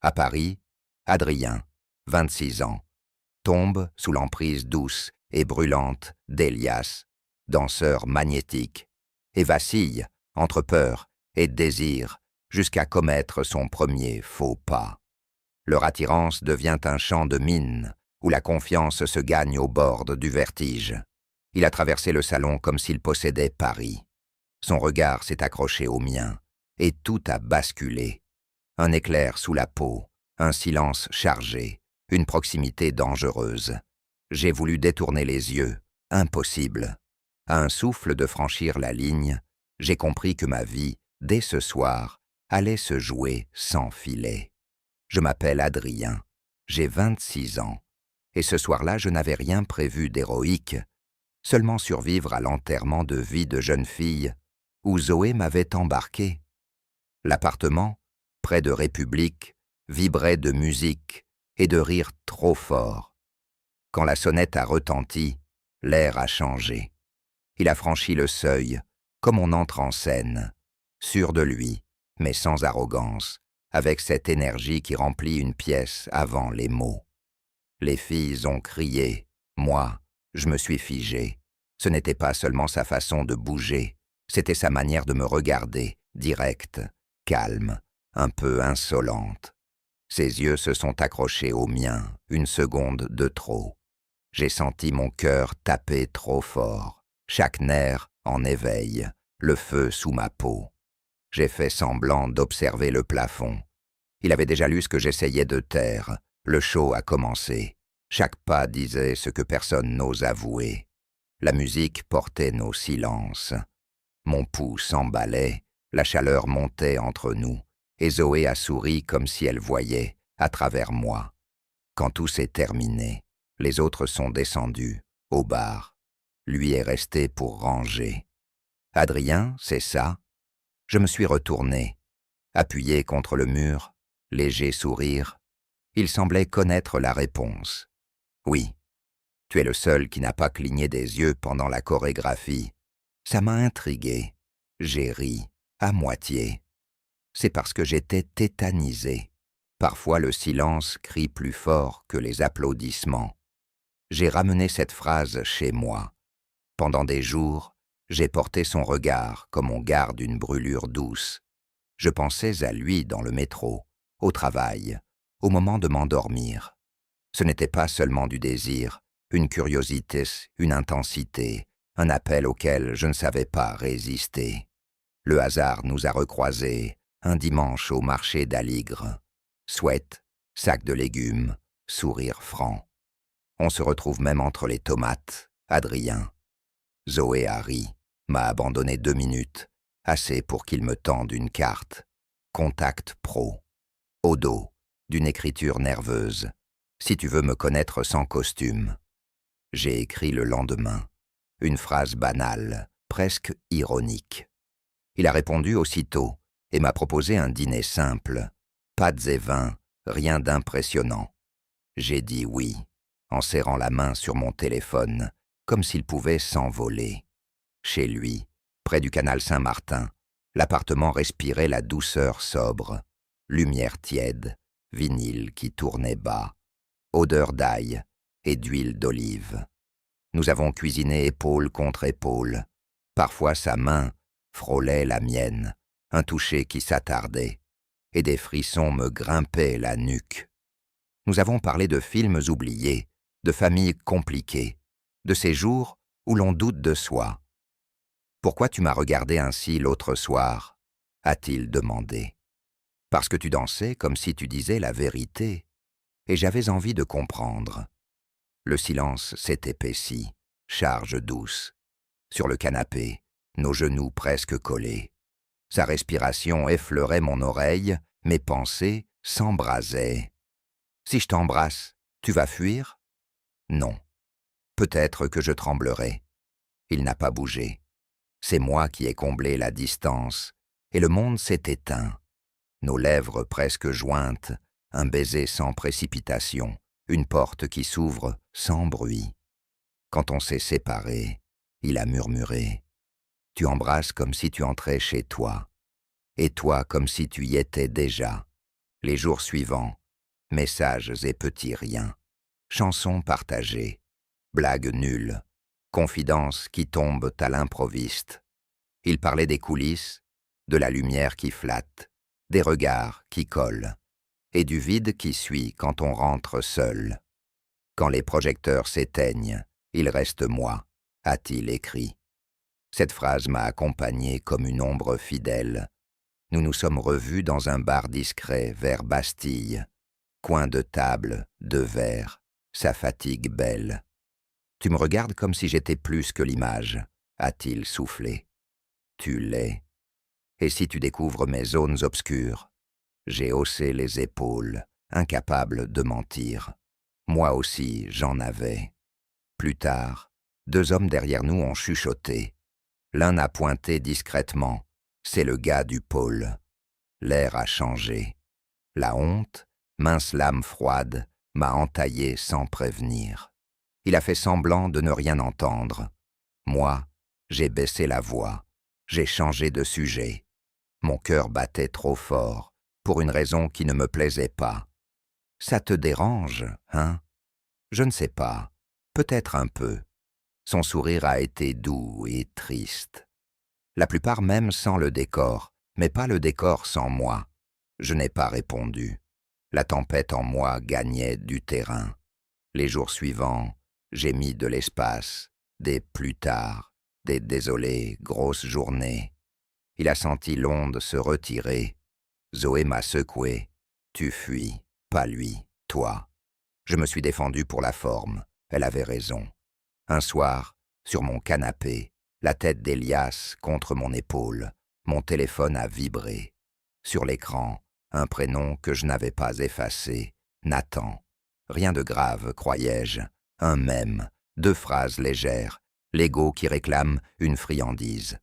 À Paris, Adrien, 26 ans, tombe sous l'emprise douce et brûlante d'Elias, danseur magnétique, et vacille entre peur et désir jusqu'à commettre son premier faux pas. Leur attirance devient un champ de mine où la confiance se gagne au bord du vertige. Il a traversé le salon comme s'il possédait Paris. Son regard s'est accroché au mien, et tout a basculé. Un éclair sous la peau, un silence chargé, une proximité dangereuse. J'ai voulu détourner les yeux, impossible. À un souffle de franchir la ligne, j'ai compris que ma vie, dès ce soir, allait se jouer sans filet. Je m'appelle Adrien, j'ai 26 ans, et ce soir-là je n'avais rien prévu d'héroïque, seulement survivre à l'enterrement de vie de jeune fille où Zoé m'avait embarqué. L'appartement, près de République, vibrait de musique et de rires trop forts. Quand la sonnette a retenti, l'air a changé. Il a franchi le seuil, comme on entre en scène, sûr de lui, mais sans arrogance, avec cette énergie qui remplit une pièce avant les mots. Les filles ont crié, moi, je me suis figé. Ce n'était pas seulement sa façon de bouger, c'était sa manière de me regarder, directe, calme, un peu insolente. Ses yeux se sont accrochés aux miens, une seconde de trop. J'ai senti mon cœur taper trop fort, chaque nerf en éveil, le feu sous ma peau. J'ai fait semblant d'observer le plafond. Il avait déjà lu ce que j'essayais de taire. Le show a commencé. Chaque pas disait ce que personne n'ose avouer. La musique portait nos silences. Mon pouls s'emballait, la chaleur montait entre nous, et Zoé a souri comme si elle voyait, à travers moi. Quand tout s'est terminé, les autres sont descendus, au bar. Lui est resté pour ranger. Adrien, c'est ça? Je me suis retourné, appuyé contre le mur, léger sourire. Il semblait connaître la réponse. Oui, tu es le seul qui n'a pas cligné des yeux pendant la chorégraphie. Ça m'a intrigué. J'ai ri, à moitié. C'est parce que j'étais tétanisé. Parfois le silence crie plus fort que les applaudissements. J'ai ramené cette phrase chez moi. Pendant des jours, j'ai porté son regard comme on garde une brûlure douce. Je pensais à lui dans le métro, au travail, au moment de m'endormir. Ce n'était pas seulement du désir, une curiosité, une intensité, un appel auquel je ne savais pas résister. Le hasard nous a recroisés un dimanche au marché d'Aligre. Sweat, sac de légumes, sourire franc. On se retrouve même entre les tomates, Adrien. Zoé a ri, m'a abandonné 2 minutes, assez pour qu'il me tende une carte. Contact pro. Au dos, d'une écriture nerveuse. Si tu veux me connaître sans costume. J'ai écrit le lendemain. Une phrase banale, presque ironique. Il a répondu aussitôt et m'a proposé un dîner simple. Pâtes et vins, rien d'impressionnant. J'ai dit oui, en serrant la main sur mon téléphone, comme s'il pouvait s'envoler. Chez lui, près du canal Saint-Martin, l'appartement respirait la douceur sobre. Lumière tiède, vinyle qui tournait bas, odeur d'ail et d'huile d'olive. Nous avons cuisiné épaule contre épaule. Parfois sa main frôlait la mienne, un toucher qui s'attardait, et des frissons me grimpaient la nuque. Nous avons parlé de films oubliés, de familles compliquées, de ces jours où l'on doute de soi. « Pourquoi tu m'as regardé ainsi l'autre soir ?» a-t-il demandé. « Parce que tu dansais comme si tu disais la vérité, et j'avais envie de comprendre. » Le silence s'est épaissi, charge douce. Sur le canapé, nos genoux presque collés. Sa respiration effleurait mon oreille, mes pensées s'embrasaient. « Si je t'embrasse, tu vas fuir ?» « Non. Peut-être que je tremblerai. » Il n'a pas bougé. C'est moi qui ai comblé la distance, et le monde s'est éteint. Nos lèvres presque jointes, un baiser sans précipitation, une porte qui s'ouvre sans bruit. Quand on s'est séparés, il a murmuré « Tu embrasses comme si tu entrais chez toi, et toi comme si tu y étais déjà. » Les jours suivants, messages et petits riens, chansons partagées, blagues nulles, confidences qui tombent à l'improviste. Il parlait des coulisses, de la lumière qui flatte, des regards qui collent, et du vide qui suit quand on rentre seul. Quand les projecteurs s'éteignent, il reste moi, a-t-il écrit. Cette phrase m'a accompagné comme une ombre fidèle. Nous nous sommes revus dans un bar discret vers Bastille. Coin de table, de verre, sa fatigue belle. Tu me regardes comme si j'étais plus que l'image, a-t-il soufflé. Tu l'es. Et si tu découvres mes zones obscures? J'ai haussé les épaules, incapable de mentir. Moi aussi, j'en avais. Plus tard, 2 hommes derrière nous ont chuchoté. L'un a pointé discrètement. C'est le gars du pôle. L'air a changé. La honte, mince lame froide, m'a entaillé sans prévenir. Il a fait semblant de ne rien entendre. Moi, j'ai baissé la voix. J'ai changé de sujet. Mon cœur battait trop fort, pour une raison qui ne me plaisait pas. Ça te dérange, hein? Je ne sais pas. Peut-être un peu. Son sourire a été doux et triste. La plupart même sans le décor, mais pas le décor sans moi. Je n'ai pas répondu. La tempête en moi gagnait du terrain. Les jours suivants, j'ai mis de l'espace, des plus tard, des désolés, grosses journées. Il a senti l'onde se retirer. Zoé m'a secoué. Tu fuis, pas lui, toi. Je me suis défendu pour la forme. Elle avait raison. Un soir, sur mon canapé, la tête d'Elias contre mon épaule, mon téléphone a vibré. Sur l'écran, un prénom que je n'avais pas effacé, Nathan. Rien de grave, croyais-je. Un mème, 2 phrases légères, l'ego qui réclame une friandise.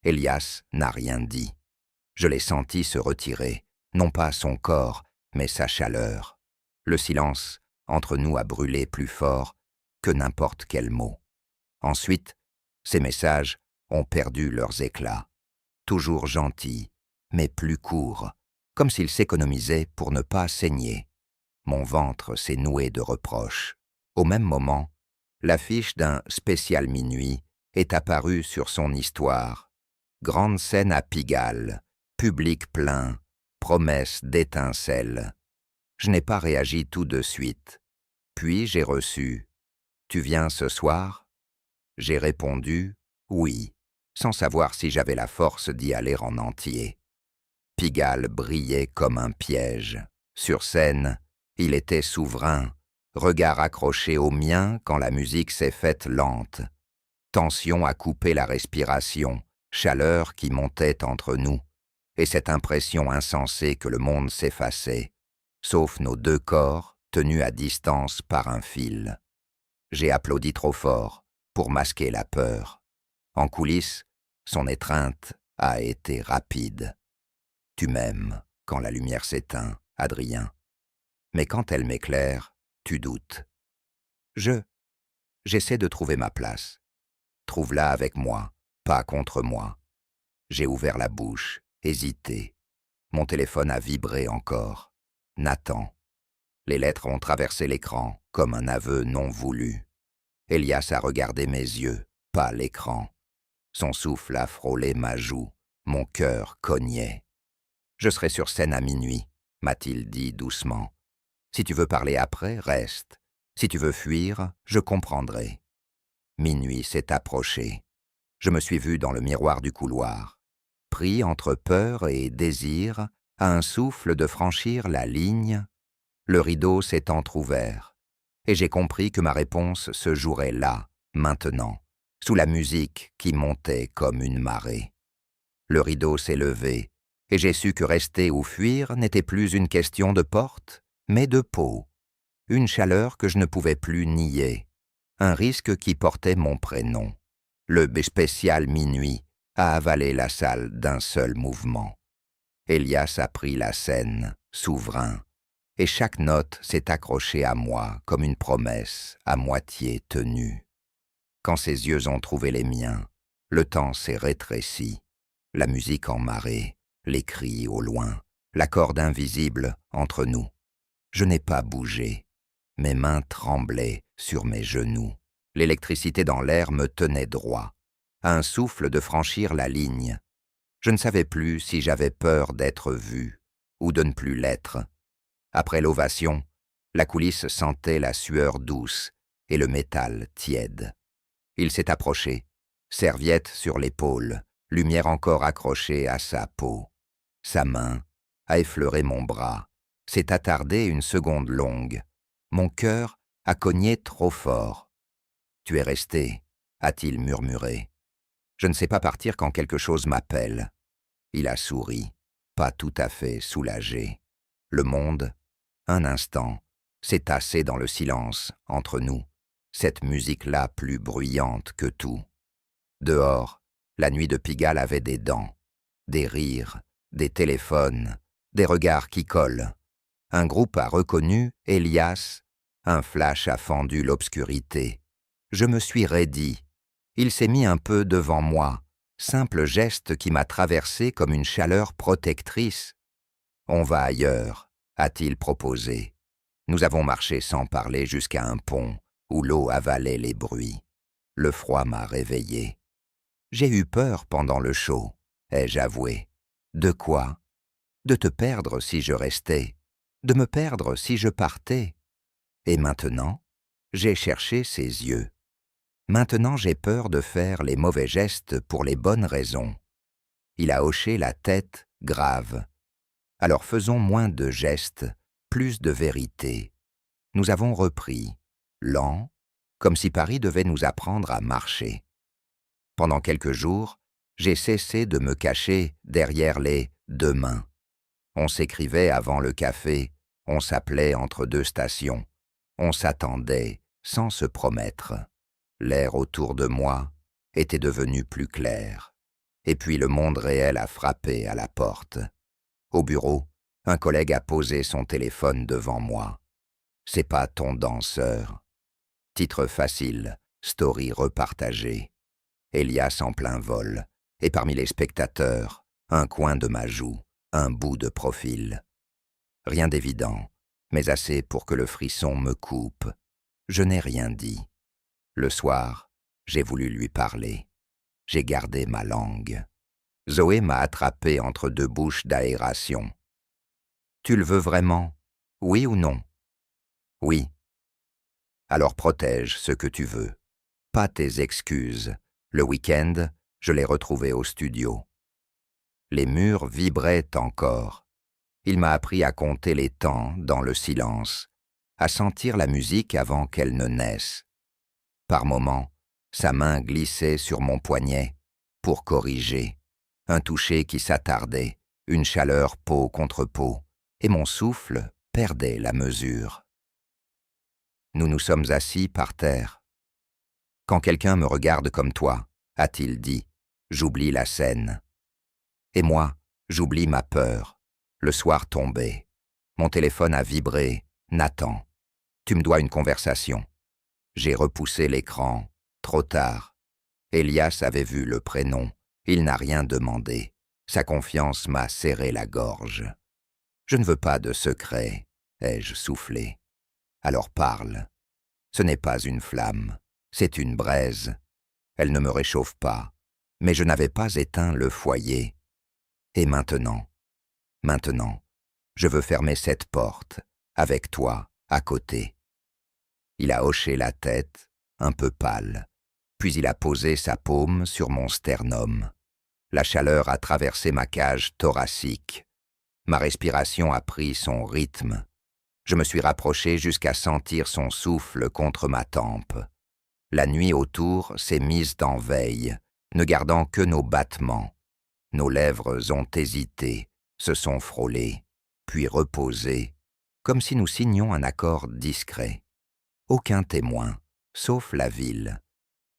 Elias n'a rien dit. Je l'ai senti se retirer, non pas son corps, mais sa chaleur. Le silence entre nous a brûlé plus fort que n'importe quel mot. Ensuite, ces messages ont perdu leurs éclats. Toujours gentils, mais plus courts, comme s'ils s'économisaient pour ne pas saigner. Mon ventre s'est noué de reproches. Au même moment, l'affiche d'un spécial minuit est apparue sur son histoire. Grande scène à Pigalle, public plein, promesse d'étincelles. Je n'ai pas réagi tout de suite. Puis j'ai reçu « Tu viens ce soir ?» J'ai répondu « Oui », sans savoir si j'avais la force d'y aller en entier. Pigalle brillait comme un piège. Sur scène, il était souverain, regard accroché au mien quand la musique s'est faite lente. Tension a coupé la respiration, chaleur qui montait entre nous, et cette impression insensée que le monde s'effaçait, sauf nos 2 corps tenus à distance par un fil. J'ai applaudi trop fort pour masquer la peur. En coulisses, son étreinte a été rapide. Tu m'aimes quand la lumière s'éteint, Adrien. Mais quand elle m'éclaire, tu doutes. J'essaie de trouver ma place. Trouve-la avec moi, pas contre moi. J'ai ouvert la bouche, hésité. Mon téléphone a vibré encore. Nathan. Les lettres ont traversé l'écran comme un aveu non voulu. Elias a regardé mes yeux, pas l'écran. Son souffle a frôlé ma joue. Mon cœur cognait. « Je serai sur scène à minuit », m'a-t-il dit doucement. « Si tu veux parler après, reste. Si tu veux fuir, je comprendrai. » Minuit s'est approché. Je me suis vu dans le miroir du couloir. Pris entre peur et désir, à un souffle de franchir la ligne, le rideau s'est entr'ouvert, et j'ai compris que ma réponse se jouerait là, maintenant, sous la musique qui montait comme une marée. Le rideau s'est levé, et j'ai su que rester ou fuir n'était plus une question de porte, mais de peau. Une chaleur que je ne pouvais plus nier, un risque qui portait mon prénom. Le spécial minuit a avalé la salle d'un seul mouvement. Elias a pris la scène, souverain, et chaque note s'est accrochée à moi comme une promesse à moitié tenue. Quand ses yeux ont trouvé les miens, le temps s'est rétréci, la musique en marée, les cris au loin, la corde invisible entre nous. Je n'ai pas bougé. Mes mains tremblaient sur mes genoux. L'électricité dans l'air me tenait droit, à un souffle de franchir la ligne. Je ne savais plus si j'avais peur d'être vu ou de ne plus l'être. Après l'ovation, la coulisse sentait la sueur douce et le métal tiède. Il s'est approché, serviette sur l'épaule, lumière encore accrochée à sa peau. Sa main a effleuré mon bras, s'est attardée une seconde longue. Mon cœur a cogné trop fort. « Tu es resté », a-t-il murmuré. Je ne sais pas partir quand quelque chose m'appelle. Il a souri, pas tout à fait soulagé. Le monde, un instant, s'est tassé dans le silence entre nous, cette musique-là plus bruyante que tout. Dehors, la nuit de Pigalle avait des dents, des rires, des téléphones, des regards qui collent. Un groupe a reconnu Elias, un flash a fendu l'obscurité. Je me suis raidi. Il s'est mis un peu devant moi, simple geste qui m'a traversé comme une chaleur protectrice. « On va ailleurs », a-t-il proposé. Nous avons marché sans parler jusqu'à un pont où l'eau avalait les bruits. Le froid m'a réveillé. J'ai eu peur pendant le show, ai-je avoué. De quoi? De te perdre si je restais, de me perdre si je partais. Et maintenant, j'ai cherché ses yeux. Maintenant j'ai peur de faire les mauvais gestes pour les bonnes raisons. Il a hoché la tête, grave. Alors faisons moins de gestes, plus de vérité. Nous avons repris, lent, comme si Paris devait nous apprendre à marcher. Pendant quelques jours, j'ai cessé de me cacher derrière les « demain ». On s'écrivait avant le café, on s'appelait entre deux stations, on s'attendait sans se promettre. L'air autour de moi était devenu plus clair. Et puis le monde réel a frappé à la porte. Au bureau, un collègue a posé son téléphone devant moi. « C'est pas ton danseur ». Titre facile, story repartagée. Elias en plein vol, et parmi les spectateurs, un coin de ma joue, un bout de profil. Rien d'évident, mais assez pour que le frisson me coupe. Je n'ai rien dit. Le soir, j'ai voulu lui parler. J'ai gardé ma langue. Zoé m'a attrapé entre deux bouches d'aération. « Tu le veux vraiment, oui ou non ?»« Oui. » « Alors protège ce que tu veux. Pas tes excuses. Le week-end, je l'ai retrouvé au studio. » Les murs vibraient encore. Il m'a appris à compter les temps dans le silence, à sentir la musique avant qu'elle ne naisse. Par moments, sa main glissait sur mon poignet pour corriger, un toucher qui s'attardait, une chaleur peau contre peau, et mon souffle perdait la mesure. Nous nous sommes assis par terre. « Quand quelqu'un me regarde comme toi, a-t-il dit, j'oublie la scène. Et moi, j'oublie ma peur. Le soir tombait. Mon téléphone a vibré. Nathan, tu me dois une conversation. » J'ai repoussé l'écran. Trop tard. Elias avait vu le prénom. Il n'a rien demandé. Sa confiance m'a serré la gorge. « Je ne veux pas de secret, ai-je soufflé. Alors parle. Ce n'est pas une flamme, c'est une braise. Elle ne me réchauffe pas, mais je n'avais pas éteint le foyer. Et maintenant, je veux fermer cette porte, avec toi, à côté. » Il a hoché la tête, un peu pâle, puis il a posé sa paume sur mon sternum. La chaleur a traversé ma cage thoracique. Ma respiration a pris son rythme. Je me suis rapproché jusqu'à sentir son souffle contre ma tempe. La nuit autour s'est mise en veille, ne gardant que nos battements. Nos lèvres ont hésité, se sont frôlées, puis reposées, comme si nous signions un accord discret. Aucun témoin, sauf la ville.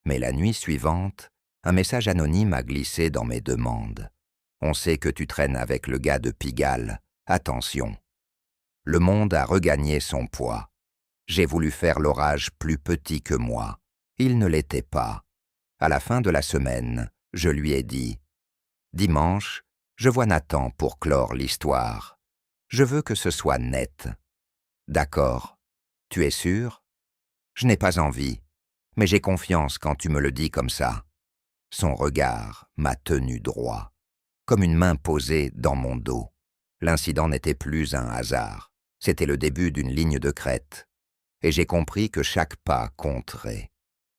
Mais la nuit suivante, un message anonyme a glissé dans mes demandes. « On sait que tu traînes avec le gars de Pigalle. Attention. » Le monde a regagné son poids. J'ai voulu faire l'orage plus petit que moi. Il ne l'était pas. À la fin de la semaine, je lui ai dit « Dimanche, je vois Nathan pour clore l'histoire. Je veux que ce soit net. D'accord. Tu es sûr? Je n'ai pas envie, mais j'ai confiance quand tu me le dis comme ça. Son regard m'a tenu droit, comme une main posée dans mon dos. L'incident n'était plus un hasard, c'était le début d'une ligne de crête. Et j'ai compris que chaque pas compterait.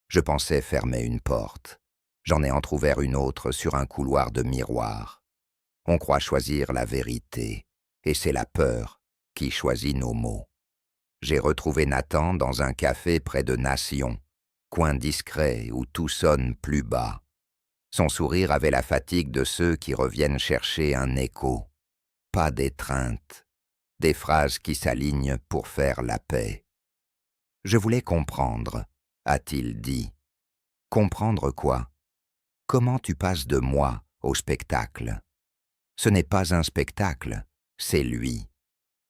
Je pensais fermer une porte. J'en ai entrouvert une autre sur un couloir de miroirs. On croit choisir la vérité, et c'est la peur qui choisit nos mots. J'ai retrouvé Nathan dans un café près de Nation, coin discret où tout sonne plus bas. Son sourire avait la fatigue de ceux qui reviennent chercher un écho. Pas d'étreinte, des phrases qui s'alignent pour faire la paix. Je voulais comprendre, a-t-il dit. Comprendre quoi? Comment tu passes de moi au spectacle? Ce n'est pas un spectacle, c'est lui.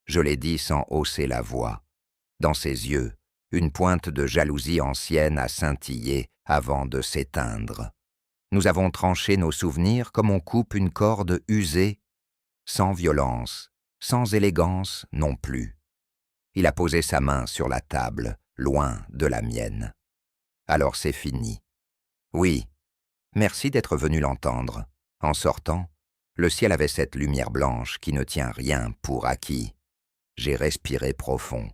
Je l'ai dit sans hausser la voix. Dans ses yeux, une pointe de jalousie ancienne a scintillé avant de s'éteindre. Nous avons tranché nos souvenirs comme on coupe une corde usée, sans violence, sans élégance non plus. Il a posé sa main sur la table, loin de la mienne. Alors c'est fini. Oui, merci d'être venu l'entendre. En sortant, le ciel avait cette lumière blanche qui ne tient rien pour acquis. J'ai respiré profond.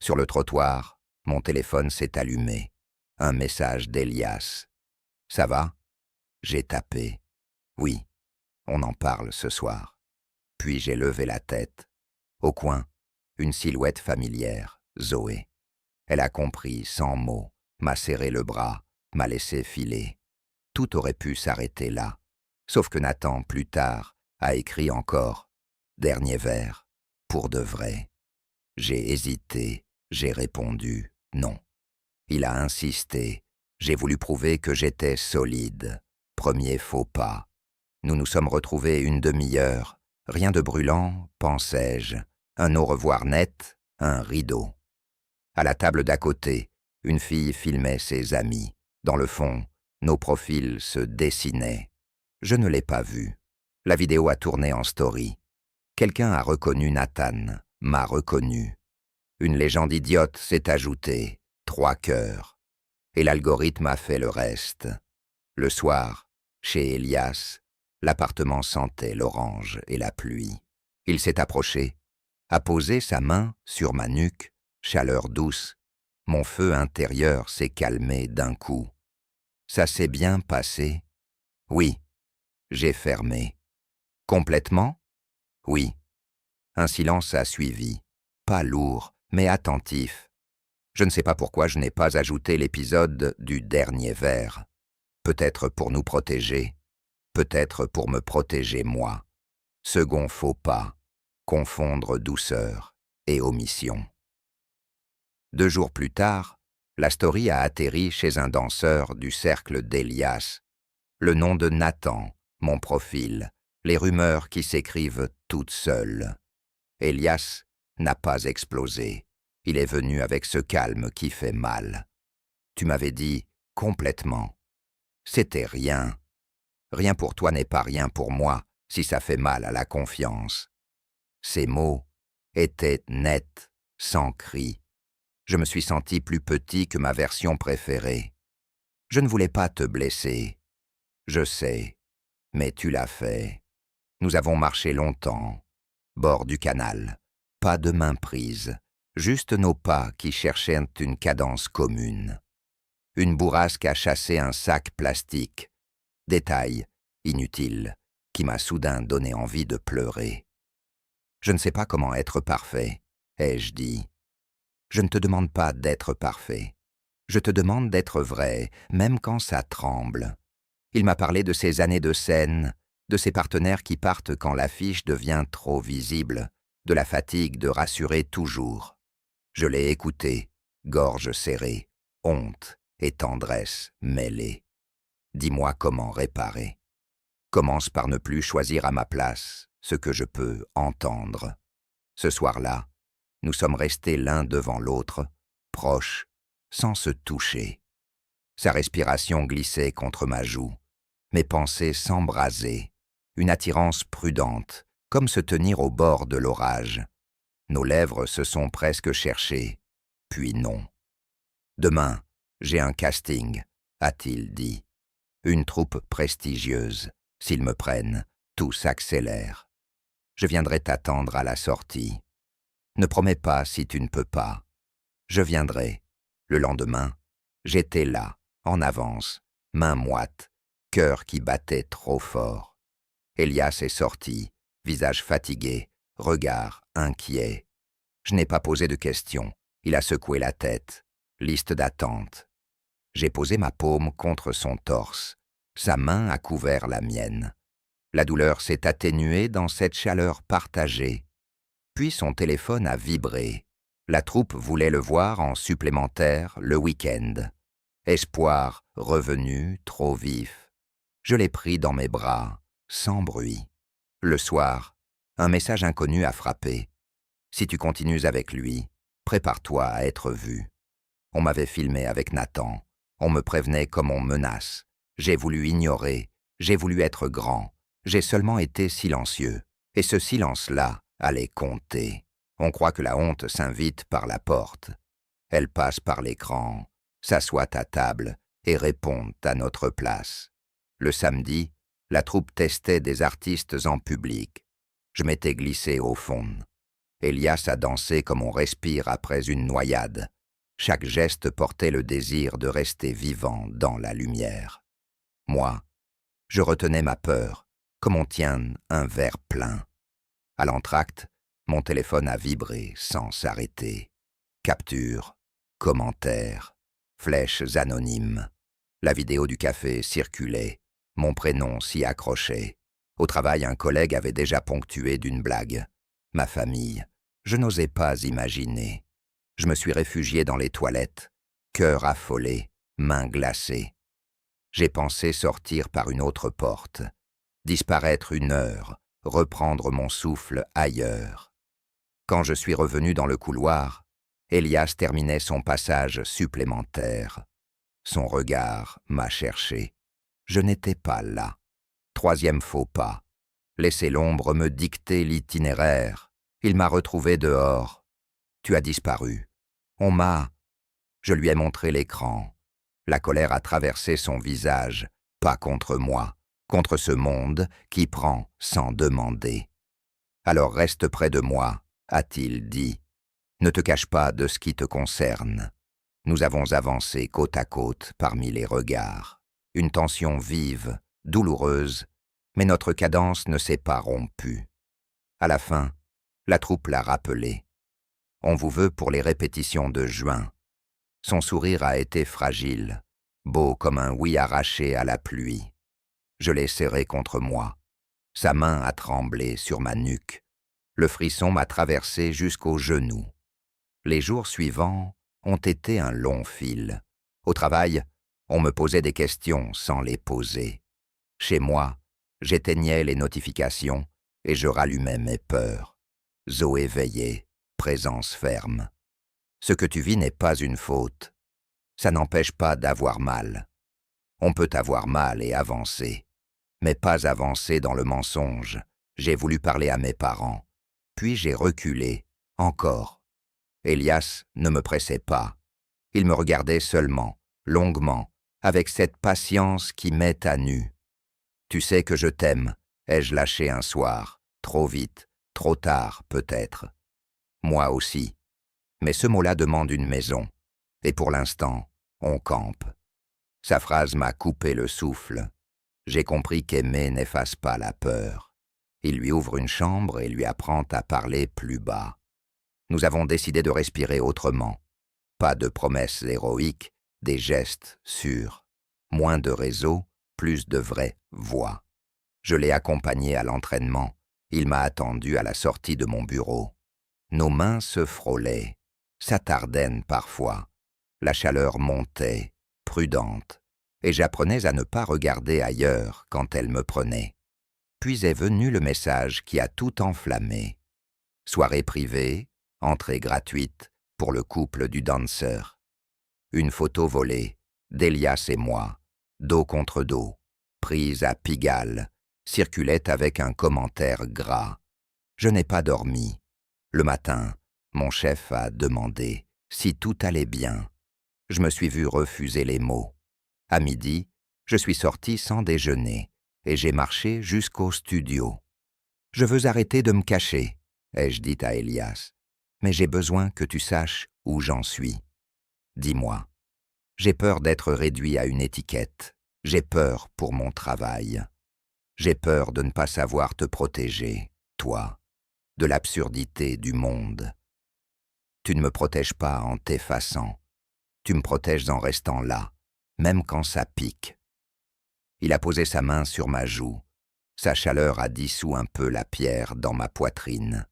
Sur le trottoir, mon téléphone s'est allumé. Un message d'Elias. « Ça va ?» J'ai tapé. « Oui, on en parle ce soir. » Puis j'ai levé la tête. Au coin, une silhouette familière, Zoé. Elle a compris sans mots, m'a serré le bras, m'a laissé filer. Tout aurait pu s'arrêter là. Sauf que Nathan, plus tard, a écrit encore « Dernier vers, pour de vrai ». J'ai hésité, j'ai répondu « non ». Il a insisté, j'ai voulu prouver que j'étais solide. Premier faux pas. Nous nous sommes retrouvés une demi-heure. Rien de brûlant, pensais-je. Un au revoir net, un rideau. À la table d'à côté, une fille filmait ses amis. Dans le fond, nos profils se dessinaient. Je ne l'ai pas vu. La vidéo a tourné en story. Quelqu'un a reconnu Nathan, m'a reconnu. Une légende idiote s'est ajoutée, 3 cœurs. Et l'algorithme a fait le reste. Le soir, chez Elias, l'appartement sentait l'orange et la pluie. Il s'est approché, a posé sa main sur ma nuque, chaleur douce. Mon feu intérieur s'est calmé d'un coup. Ça s'est bien passé? Oui. J'ai fermé. Complètement? Oui. Un silence a suivi, pas lourd, mais attentif. Je ne sais pas pourquoi je n'ai pas ajouté l'épisode du dernier vers. Peut-être pour nous protéger, peut-être pour me protéger moi. Second faux pas, confondre douceur et omission. 2 jours plus tard, la story a atterri chez un danseur du cercle d'Elias. Le nom de Nathan, mon profil, les rumeurs qui s'écrivent toutes seules. Elias n'a pas explosé. Il est venu avec ce calme qui fait mal. Tu m'avais dit complètement. C'était rien. Rien pour toi n'est pas rien pour moi si ça fait mal à la confiance. Ces mots étaient nets, sans cri. Je me suis senti plus petit que ma version préférée. Je ne voulais pas te blesser. Je sais, mais tu l'as fait. Nous avons marché longtemps, bord du canal, pas de main prise, juste nos pas qui cherchaient une cadence commune. Une bourrasque a chassé un sac plastique, détail inutile, qui m'a soudain donné envie de pleurer. Je ne sais pas comment être parfait, ai-je dit. Je ne te demande pas d'être parfait. Je te demande d'être vrai, même quand ça tremble. Il m'a parlé de ses années de scène, de ses partenaires qui partent quand l'affiche devient trop visible, de la fatigue de rassurer toujours. Je l'ai écouté, gorge serrée, honte et tendresse mêlées. Dis-moi comment réparer. Commence par ne plus choisir à ma place ce que je peux entendre. Ce soir-là, nous sommes restés l'un devant l'autre, proches, sans se toucher. Sa respiration glissait contre ma joue, mes pensées s'embrasaient, une attirance prudente, comme se tenir au bord de l'orage. Nos lèvres se sont presque cherchées, puis non. Demain, j'ai un casting, a-t-il dit. Une troupe prestigieuse. S'ils me prennent, tout s'accélère. Je viendrai t'attendre à la sortie. Ne promets pas si tu ne peux pas. Je viendrai. Le lendemain, j'étais là, en avance, main moite, cœur qui battait trop fort. Elias est sorti, visage fatigué, regard inquiet. Je n'ai pas posé de questions. Il a secoué la tête. Liste d'attente. J'ai posé ma paume contre son torse. Sa main a couvert la mienne. La douleur s'est atténuée dans cette chaleur partagée. Puis son téléphone a vibré. La troupe voulait le voir en supplémentaire le week-end. Espoir revenu trop vif. Je l'ai pris dans mes bras, sans bruit. Le soir, un message inconnu a frappé. Si tu continues avec lui, prépare-toi à être vu. On m'avait filmé avec Nathan. On me prévenait comme on menace. J'ai voulu ignorer. J'ai voulu être grand. J'ai seulement été silencieux. Et ce silence-là allait compter. On croit que la honte s'invite par la porte. Elle passe par l'écran, s'assoit à table et répond à notre place. Le samedi, la troupe testait des artistes en public. Je m'étais glissé au fond. Elias a dansé comme on respire après une noyade. Chaque geste portait le désir de rester vivant dans la lumière. Moi, je retenais ma peur, comme on tient un verre plein. À l'entracte, mon téléphone a vibré sans s'arrêter. Capture, commentaires, flèches anonymes. La vidéo du café circulait, mon prénom s'y accrochait. Au travail, un collègue avait déjà ponctué d'une blague. Ma famille, je n'osais pas imaginer. Je me suis réfugié dans les toilettes, cœur affolé, mains glacées. J'ai pensé sortir par une autre porte, disparaître une heure, reprendre mon souffle ailleurs. Quand je suis revenu dans le couloir, Elias terminait son passage supplémentaire. Son regard m'a cherché. Je n'étais pas là. Troisième faux pas. Laisser l'ombre me dicter l'itinéraire. Il m'a retrouvé dehors. Tu as disparu. Je lui ai montré l'écran. La colère a traversé son visage, pas contre moi, contre ce monde qui prend sans demander. Alors reste près de moi, a-t-il dit. Ne te cache pas de ce qui te concerne. Nous avons avancé côte à côte parmi les regards. Une tension vive, douloureuse, mais notre cadence ne s'est pas rompue. À la fin, la troupe l'a rappelé. On vous veut pour les répétitions de juin. Son sourire a été fragile, beau comme un oui arraché à la pluie. Je l'ai serré contre moi. Sa main a tremblé sur ma nuque. Le frisson m'a traversé jusqu'aux genoux. Les jours suivants ont été un long fil. Au travail, on me posait des questions sans les poser. Chez moi, j'éteignais les notifications et je rallumais mes peurs. Zoé veillait, présence ferme. Ce que tu vis n'est pas une faute. Ça n'empêche pas d'avoir mal. On peut avoir mal et avancer, mais pas avancer dans le mensonge. J'ai voulu parler à mes parents, puis j'ai reculé, encore. Elias ne me pressait pas. Il me regardait seulement, longuement, avec cette patience qui met à nu. Tu sais que je t'aime, ai-je lâché un soir, trop vite, trop tard peut-être. Moi aussi. Mais ce mot-là demande une maison, et pour l'instant, on campe. Sa phrase m'a coupé le souffle. J'ai compris qu'aimer n'efface pas la peur. Il lui ouvre une chambre et lui apprend à parler plus bas. Nous avons décidé de respirer autrement. Pas de promesses héroïques, des gestes sûrs. Moins de réseaux, plus de vraies voix. Je l'ai accompagné à l'entraînement. Il m'a attendu à la sortie de mon bureau. Nos mains se frôlaient, s'attardaient parfois. La chaleur montait, prudente, et j'apprenais à ne pas regarder ailleurs quand elle me prenait. Puis est venu le message qui a tout enflammé. Soirée privée, entrée gratuite pour le couple du danseur. Une photo volée, d'Elias et moi, dos contre dos, prise à Pigalle, circulait avec un commentaire gras. Je n'ai pas dormi. Le matin, mon chef a demandé si tout allait bien. Je me suis vu refuser les mots. À midi, je suis sorti sans déjeuner et j'ai marché jusqu'au studio. « Je veux arrêter de me cacher », ai-je dit à Elias, « mais j'ai besoin que tu saches où j'en suis. Dis-moi, j'ai peur d'être réduit à une étiquette, j'ai peur pour mon travail. J'ai peur de ne pas savoir te protéger, toi, de l'absurdité du monde. Tu ne me protèges pas en t'effaçant, tu me protèges en restant là, même quand ça pique. » Il a posé sa main sur ma joue. Sa chaleur a dissous un peu la pierre dans ma poitrine.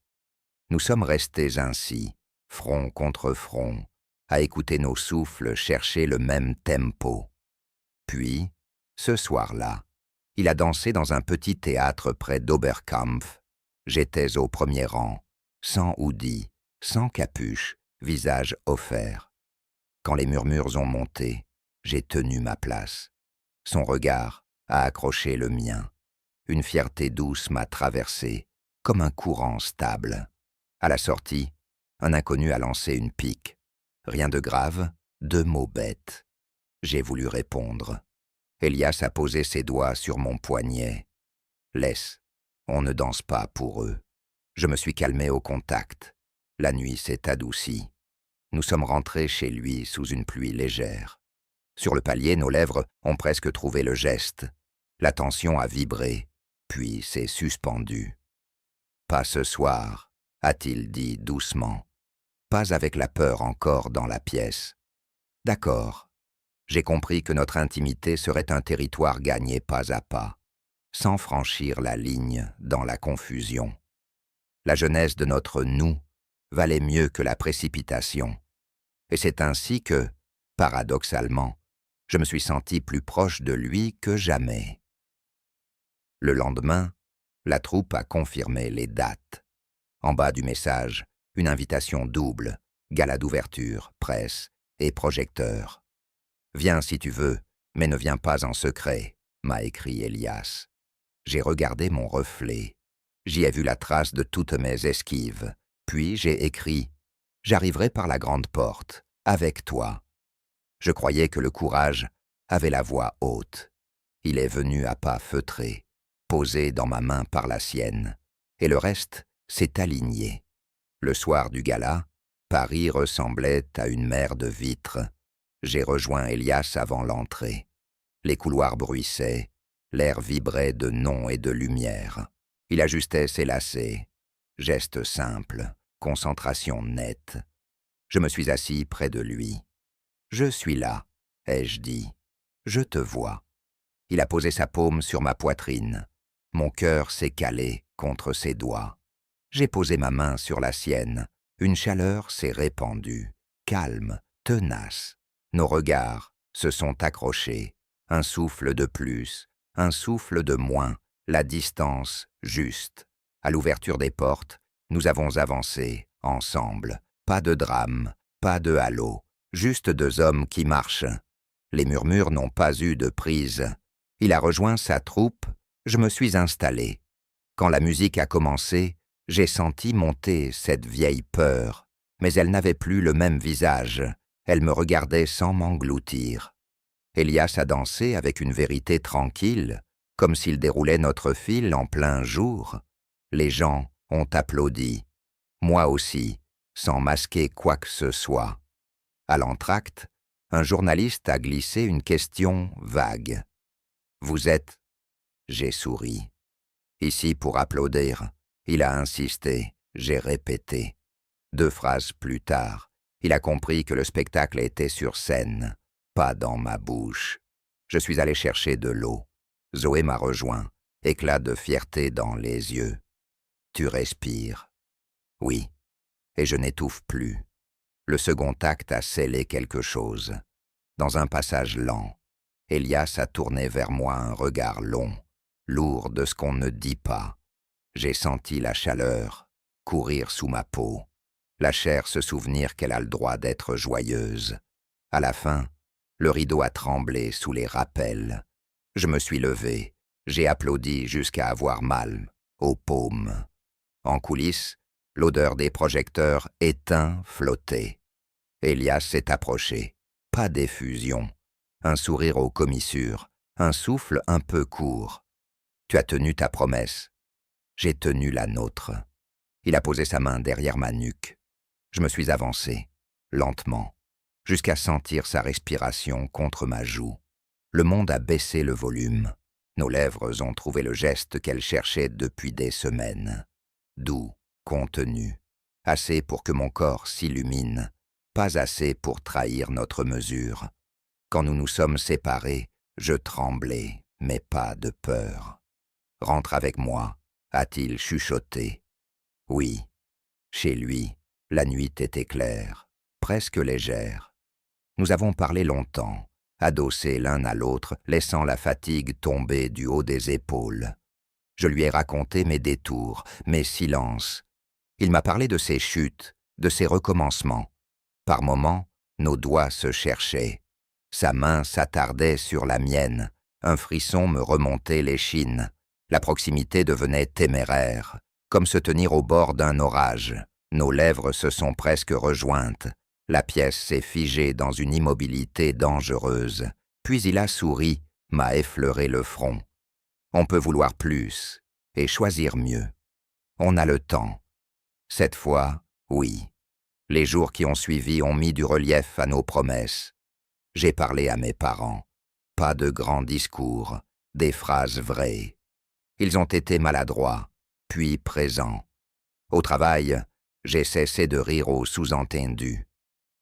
Nous sommes restés ainsi, front contre front, à écouter nos souffles chercher le même tempo. Puis, ce soir-là, il a dansé dans un petit théâtre près d'Oberkampf. J'étais au premier rang, sans hoodie, sans capuche, visage offert. Quand les murmures ont monté, j'ai tenu ma place. Son regard a accroché le mien. Une fierté douce m'a traversé, comme un courant stable. À la sortie, un inconnu a lancé une pique. Rien de grave, 2 mots bêtes. J'ai voulu répondre. Elias a posé ses doigts sur mon poignet. « Laisse, on ne danse pas pour eux. » Je me suis calmé au contact. La nuit s'est adoucie. Nous sommes rentrés chez lui sous une pluie légère. Sur le palier, nos lèvres ont presque trouvé le geste. La tension a vibré, puis s'est suspendue. « Pas ce soir », a-t-il dit doucement. Pas avec la peur encore dans la pièce. D'accord. J'ai compris que notre intimité serait un territoire gagné pas à pas, sans franchir la ligne dans la confusion. La jeunesse de notre « nous » valait mieux que la précipitation. Et c'est ainsi que, paradoxalement, je me suis senti plus proche de lui que jamais. Le lendemain, la troupe a confirmé les dates. En bas du message, une invitation double, gala d'ouverture, presse et projecteur. « Viens si tu veux, mais ne viens pas en secret », m'a écrit Elias. J'ai regardé mon reflet. J'y ai vu la trace de toutes mes esquives. Puis j'ai écrit « J'arriverai par la grande porte, avec toi ». Je croyais que le courage avait la voix haute. Il est venu à pas feutrés, posé dans ma main par la sienne, et le reste s'est aligné. Le soir du gala, Paris ressemblait à une mer de vitres. J'ai rejoint Elias avant l'entrée. Les couloirs bruissaient, l'air vibrait de noms et de lumière. Il ajustait ses lacets. Geste simple, concentration nette. Je me suis assis près de lui. « Je suis là », ai-je dit. « Je te vois. » Il a posé sa paume sur ma poitrine. Mon cœur s'est calé contre ses doigts. J'ai posé ma main sur la sienne. Une chaleur s'est répandue, calme, tenace. Nos regards se sont accrochés. Un souffle de plus, un souffle de moins, la distance juste. À l'ouverture des portes, nous avons avancé, ensemble. Pas de drame, pas de halo, juste 2 hommes qui marchent. Les murmures n'ont pas eu de prise. Il a rejoint sa troupe, je me suis installé. Quand la musique a commencé, j'ai senti monter cette vieille peur, mais elle n'avait plus le même visage. Elle me regardait sans m'engloutir. Elias a dansé avec une vérité tranquille, comme s'il déroulait notre fil en plein jour. Les gens ont applaudi. Moi aussi, sans masquer quoi que ce soit. À l'entracte, un journaliste a glissé une question vague. « Vous êtes ?» J'ai souri. « Ici pour applaudir », il a insisté, j'ai répété. 2 phrases plus tard, il a compris que le spectacle était sur scène, pas dans ma bouche. Je suis allé chercher de l'eau. Zoé m'a rejoint, éclat de fierté dans les yeux. « Tu respires ?» « Oui, et je n'étouffe plus. » Le second acte a scellé quelque chose. Dans un passage lent, Elias a tourné vers moi un regard long, lourd de ce qu'on ne dit pas. J'ai senti la chaleur courir sous ma peau, la chair se souvenir qu'elle a le droit d'être joyeuse. À la fin, le rideau a tremblé sous les rappels. Je me suis levé, j'ai applaudi jusqu'à avoir mal aux paumes. En coulisses, l'odeur des projecteurs éteints flottait. Elias s'est approché. Pas d'effusion. Un sourire aux commissures. Un souffle un peu court. Tu as tenu ta promesse. J'ai tenu la nôtre. Il a posé sa main derrière ma nuque. Je me suis avancé, lentement, jusqu'à sentir sa respiration contre ma joue. Le monde a baissé le volume. Nos lèvres ont trouvé le geste qu'elles cherchaient depuis des semaines. Doux, contenu, assez pour que mon corps s'illumine, pas assez pour trahir notre mesure. Quand nous nous sommes séparés, je tremblais, mais pas de peur. « Rentre avec moi », a-t-il chuchoté. Oui, chez lui, la nuit était claire, presque légère. Nous avons parlé longtemps, adossés l'un à l'autre, laissant la fatigue tomber du haut des épaules. Je lui ai raconté mes détours, mes silences. Il m'a parlé de ses chutes, de ses recommencements. Par moments, nos doigts se cherchaient. Sa main s'attardait sur la mienne. Un frisson me remontait l'échine. La proximité devenait téméraire, comme se tenir au bord d'un orage. Nos lèvres se sont presque rejointes. La pièce s'est figée dans une immobilité dangereuse. Puis il a souri, m'a effleuré le front. On peut vouloir plus et choisir mieux. On a le temps. Cette fois, oui. Les jours qui ont suivi ont mis du relief à nos promesses. J'ai parlé à mes parents. Pas de grands discours, des phrases vraies. Ils ont été maladroits, puis présents. Au travail, j'ai cessé de rire aux sous-entendus.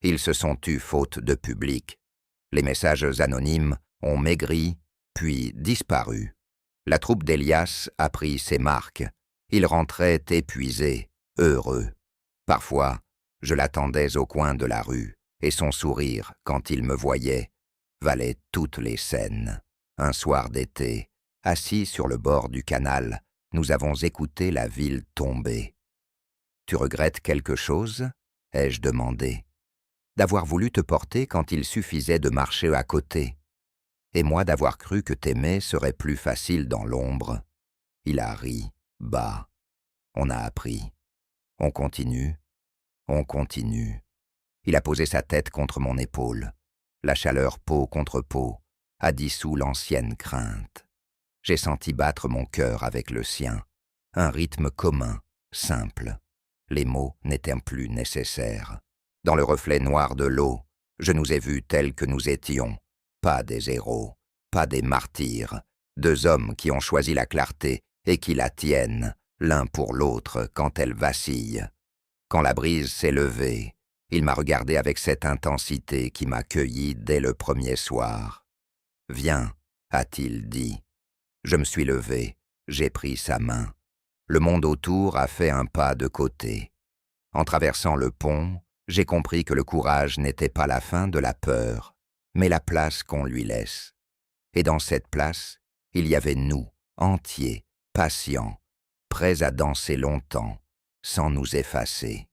Ils se sont tus faute de public. Les messages anonymes ont maigri, puis disparu. La troupe d'Elias a pris ses marques. Il rentrait épuisé, heureux. Parfois, je l'attendais au coin de la rue, et son sourire, quand il me voyait, valait toutes les scènes. Un soir d'été, assis sur le bord du canal, nous avons écouté la ville tomber. « Tu regrettes quelque chose ?» ai-je demandé. « D'avoir voulu te porter quand il suffisait de marcher à côté. Et moi d'avoir cru que t'aimer serait plus facile dans l'ombre. » Il a ri, bas. On a appris. On continue. On continue. Il a posé sa tête contre mon épaule. La chaleur peau contre peau a dissous l'ancienne crainte. J'ai senti battre mon cœur avec le sien. Un rythme commun, simple. Les mots n'étaient plus nécessaires. Dans le reflet noir de l'eau, je nous ai vus tels que nous étions. Pas des héros, pas des martyrs. Deux hommes qui ont choisi la clarté et qui la tiennent, l'un pour l'autre quand elle vacille. Quand la brise s'est levée, il m'a regardé avec cette intensité qui m'a cueilli dès le premier soir. « Viens », a-t-il dit. Je me suis levé, j'ai pris sa main. Le monde autour a fait un pas de côté. En traversant le pont, j'ai compris que le courage n'était pas la fin de la peur, mais la place qu'on lui laisse. Et dans cette place, il y avait nous, entiers, patients, prêts à danser longtemps, sans nous effacer.